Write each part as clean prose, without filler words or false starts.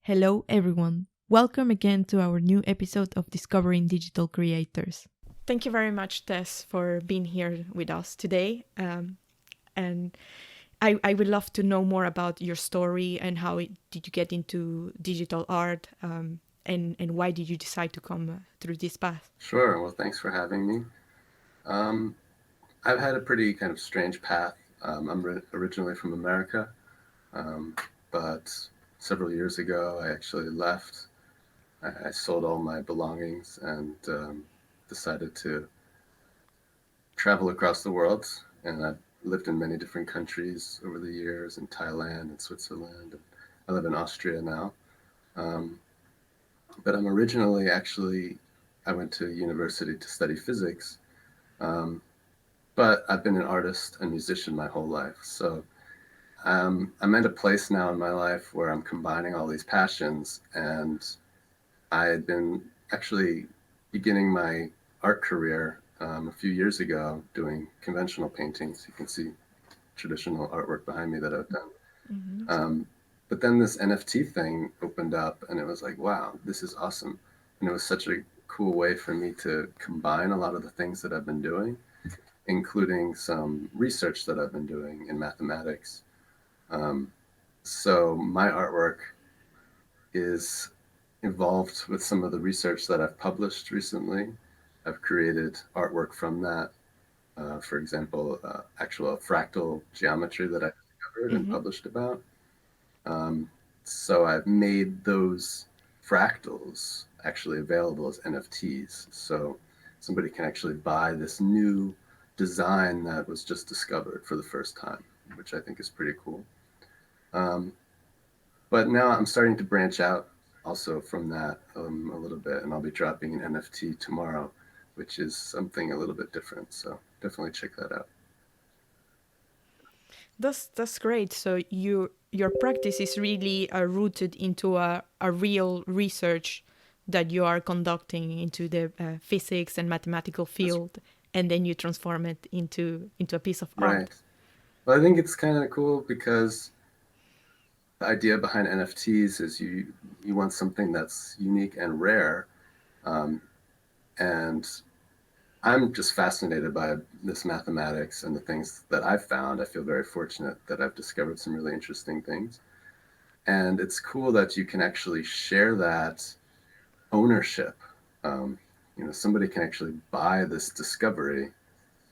Hello, everyone. Welcome again to our new episode of Discovering Digital Creators. Thank you very much, Tess, for being here with us today. And I would love to know more about your story and did you get into digital art, and why did you decide to come through this path? Sure. Well, thanks for having me. Um, I've had a pretty kind of strange path. I'm originally from America, um, but several years ago, I actually left. I sold all my belongings and decided to travel across the world. And I've lived in many different countries over the years, in Thailand and Switzerland. And I live in Austria now. Um, but I'm originally actually, I went to university to study physics. Um, but I've been an artist and musician my whole life. So I'm at a place now in my life where I'm combining all these passions. And I had been actually beginning my art career a few years ago doing conventional paintings. You can see traditional artwork behind me that I've done. Mm-hmm. But then this NFT thing opened up, and it was like, wow, this is awesome. And it was such a cool way for me to combine a lot of the things that I've been doing, including some research that I've been doing in mathematics. Um, so my artwork is involved with some of the research that I've published recently. I've created artwork from that. For example, actual fractal geometry that I discovered and Mm-hmm. published about. Um, so I've made those fractals actually available as NFTs. So somebody can actually buy this new design that was just discovered for the first time, which I think is pretty cool. Um, but now I'm starting to branch out also from that a little bit, and I'll be dropping an NFT tomorrow, which is something a little bit different. So definitely check that out. That's great. So your practice is really rooted into a real research that you are conducting into the physics and mathematical That's field, and then you transform it into a piece of right. art. Well, I think it's kind of cool because the idea behind NFTs is you want something that's unique and rare, um, and I'm just fascinated by this mathematics and the things that I've found. I feel very fortunate that I've discovered some really interesting things, and it's cool that you can actually share that ownership. Um, somebody can actually buy this discovery.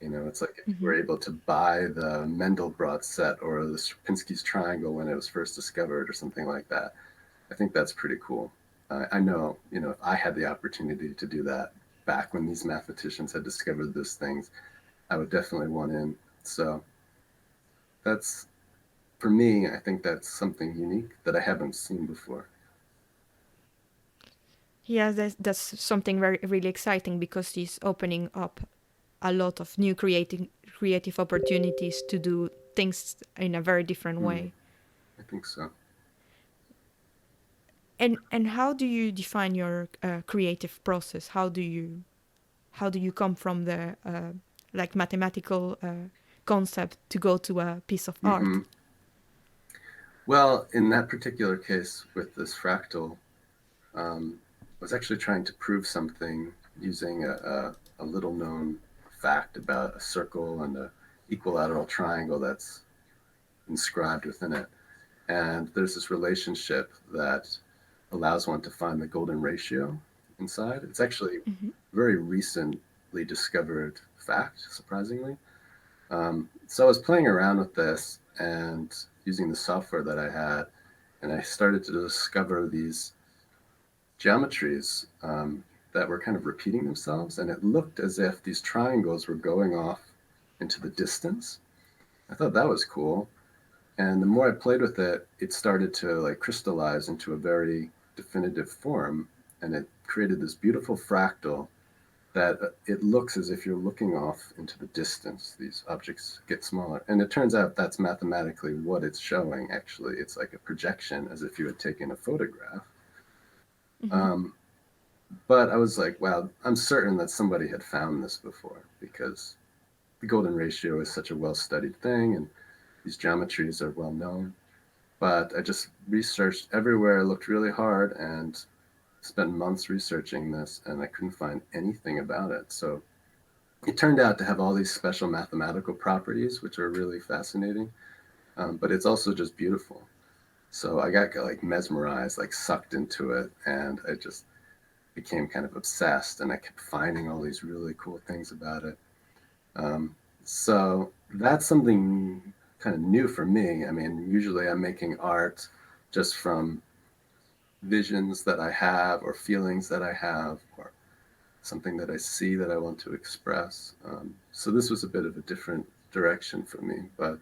It's like if you Mm-hmm. were able to buy the Mendelbrot set or the Sierpinski's triangle when it was first discovered or something like that. I think that's pretty cool. I know, if I had the opportunity to do that back when these mathematicians had discovered these things, I would definitely want in. So that's, for me, I think that's something unique that I haven't seen before. Yeah, that's something very really exciting because it's opening up a lot of new creative opportunities to do things in a very different Hmm, way. I think so. And how do you define your creative process? How do you come from the like mathematical concept to go to a piece of art? Hmm. Well, in that particular case with this fractal, I was actually trying to prove something using a little known fact about a circle and a equilateral triangle that's inscribed within it. And there's this relationship that allows one to find the golden ratio inside. It's actually Mm-hmm. a very recently discovered fact, surprisingly. So I was playing around with this and using the software that I had, and I started to discover these geometries that were kind of repeating themselves, and it looked as if these triangles were going off into the distance. I thought that was cool. And the more I played with it, it started to like crystallize into a very definitive form, and it created this beautiful fractal that it looks as if you're looking off into the distance. These objects get smaller, and it turns out that's mathematically what it's showing. Actually, it's like a projection, as if you had taken a photograph. Mm-hmm. Um, but I was like, wow, I'm certain that somebody had found this before because the golden ratio is such a well studied thing, and these geometries are well known. but I just researched everywhere, looked really hard, and spent months researching this, and I couldn't find anything about it. So it turned out to have all these special mathematical properties, which are really fascinating, but it's also just beautiful. So I got like mesmerized, like sucked into it, and I just became kind of obsessed, and I kept finding all these really cool things about it. So that's something kind of new for me. I mean, usually I'm making art just from visions that I have or feelings that I have or something that I see that I want to express. So this was a bit of a different direction for me, but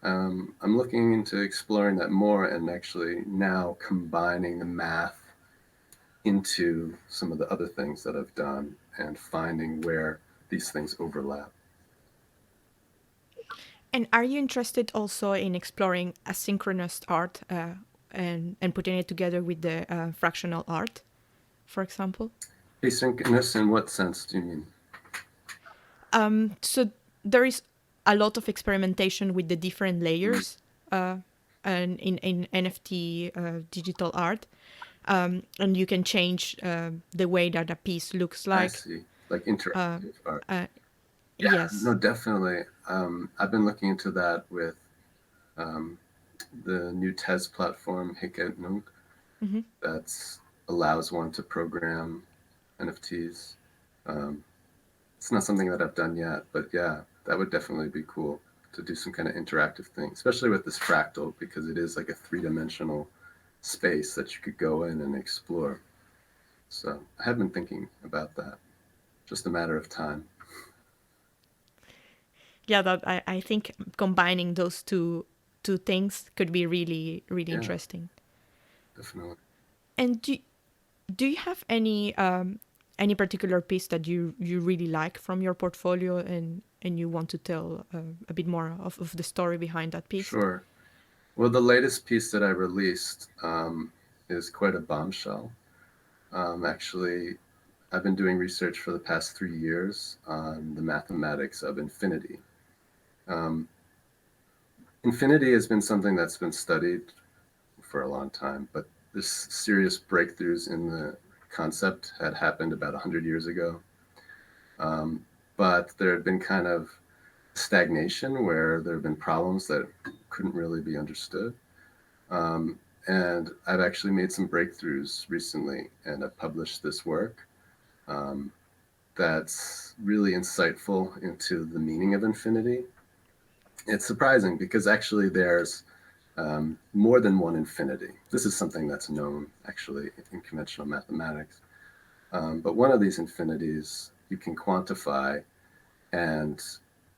I'm looking into exploring that more and actually now combining the math into some of the other things that I've done and finding where these things overlap. And are you interested also in exploring asynchronous art and putting it together with the fractional art, for example? Asynchronous in what sense do you mean? So there is a lot of experimentation with the different Mm, layers and in NFT digital art. And you can change the way that a piece looks I like. see. Like Uh, interactive art. uh, Yeah, no, yes. definitely. I've been looking into that with um, the new TEZ platform, Hic Hmm. that allows one to program NFTs. Um, it's not something that I've done yet, but yeah, that would definitely be cool to do some kind of interactive thing, especially with this fractal, because it is like a three-dimensional space that you could go in and explore. So I have been thinking about that. Just a matter of time. Yeah, that I think combining those two things could be really really Yeah, interesting. definitely. And do you have any particular piece that you really like from your portfolio and you want to tell a bit more of the story behind that piece? Sure. Well, the latest piece that I released is quite a bombshell. Actually, I've been doing research for the past 3 years on the mathematics of infinity. Um, Infinity has been something that's been studied for a long time, but this serious breakthroughs in the concept had happened about 100 years ago. Um, but there had been kind of stagnation where there have been problems that couldn't really be understood. Um, and I've actually made some breakthroughs recently, and I've published this work um, that's really insightful into the meaning of infinity. It's surprising because actually there's more than one infinity. This is something that's known actually in conventional mathematics. But one of these infinities you can quantify, and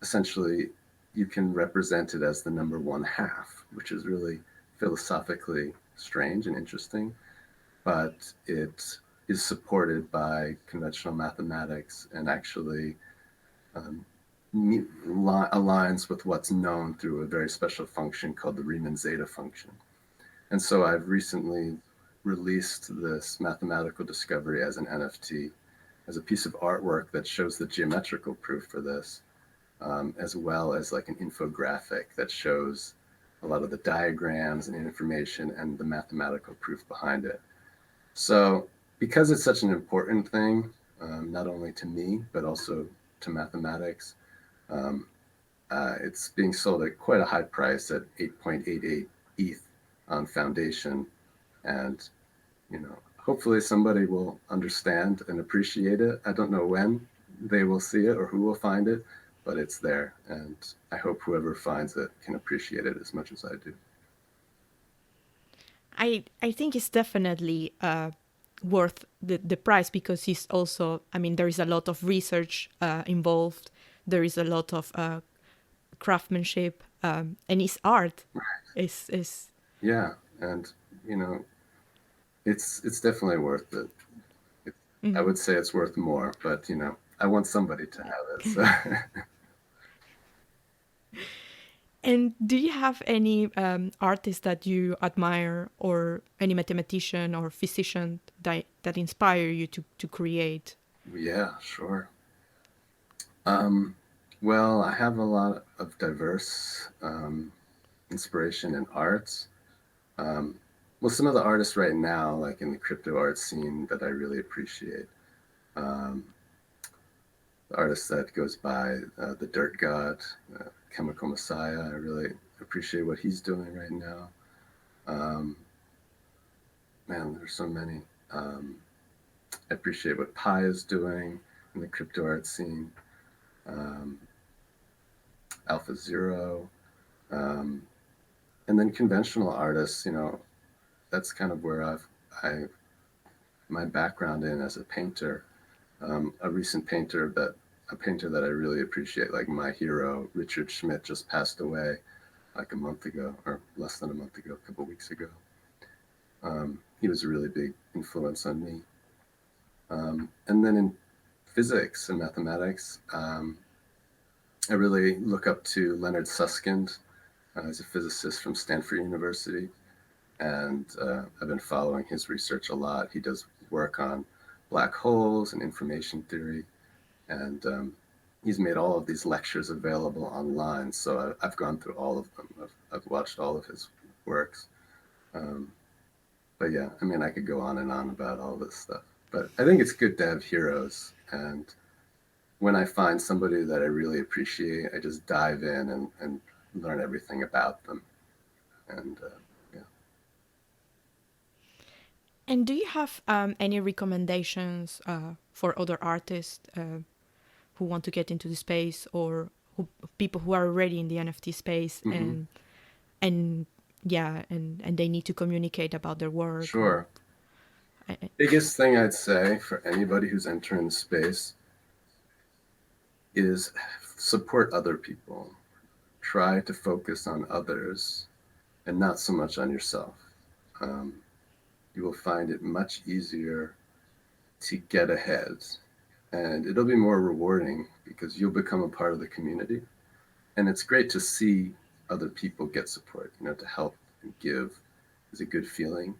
essentially you can represent it as the number 1/2, which is really philosophically strange and interesting, but it is supported by conventional mathematics and actually um, aligns with what's known through a very special function called the Riemann Zeta function. And so I've recently released this mathematical discovery as an NFT, as a piece of artwork that shows the geometrical proof for this, as well as like an infographic that shows a lot of the diagrams and information and the mathematical proof behind it. So, because it's such an important thing, not only to me, but also to mathematics, um, it's being sold at quite a high price at 8.88 ETH on Foundation. And, hopefully somebody will understand and appreciate it. I don't know when they will see it or who will find it, but it's there. And I hope whoever finds it can appreciate it as much as I do. I think it's definitely worth the price because it's also, I mean, there is a lot of research involved. There is a lot of craftsmanship, and it's art. Is Yeah. And, you know, it's definitely worth it. It, I Mhm. would say it's worth more, but I want somebody to have it. So And do you have any artist that you admire, or any mathematician or physician that inspire you to create? yeah, sure. Um, well, I have a lot of diverse. inspiration in art. Well, some of the artists right now, like in the crypto art scene, that I really appreciate. Um, the artist that goes by the Dirt God, Chemical Messiah. I really appreciate what he's doing right now. Um, Man, there's so many. Um, I appreciate what Pi is doing in the crypto art scene. Um, Alpha Zero, um, and then conventional artists. That's kind of where I my background in as a painter. A recent painter that I really appreciate, like my hero Richard Schmidt, just passed away like a month ago, or less than a month ago, a couple of weeks ago. He was a really big influence on me. And then in physics and mathematics, I really look up to Leonard Susskind. He's a physicist from Stanford University, and I've been following his research a lot. He does work on black holes and information theory, and he's made all of these lectures available online. So I've gone through all of them. I've watched all of his works. Um, but yeah, I mean, I could go on and on about all this stuff. But I think it's good to have heroes. And when I find somebody that I really appreciate, I just dive in and learn everything about them. And yeah. And do you have any recommendations for other artists who want to get into the space, or people who are already in the NFT space Mm-hmm. and yeah, and they need to communicate about their work? Sure. Biggest thing I'd say for anybody who's entering the space is support other people. Try to focus on others and not so much on yourself. Um, you will find it much easier to get ahead, and it'll be more rewarding because you'll become a part of the community. And it's great to see other people get support. To help and give is a good feeling.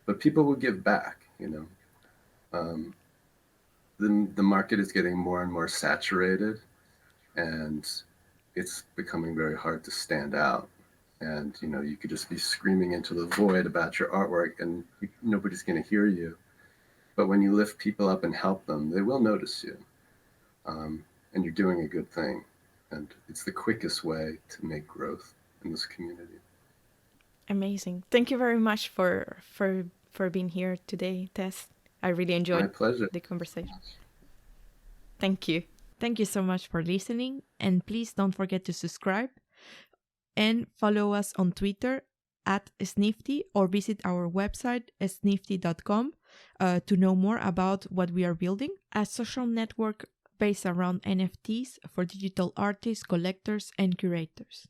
But people will give back. Um, the market is getting more and more saturated, and it's becoming very hard to stand out. And you could just be screaming into the void about your artwork, and nobody's going to hear you. But when you lift people up and help them, they will notice you, and you're doing a good thing. And it's the quickest way to make growth in this community. Amazing. Thank you very much for being here today, Tess. I really My enjoyed pleasure. the conversation. Thank you. Thank you so much for listening, and please don't forget to subscribe and follow us on Twitter at Snifty, or visit our website snifty.com to know more about what we are building, a social network based around NFTs for digital artists, collectors, and curators.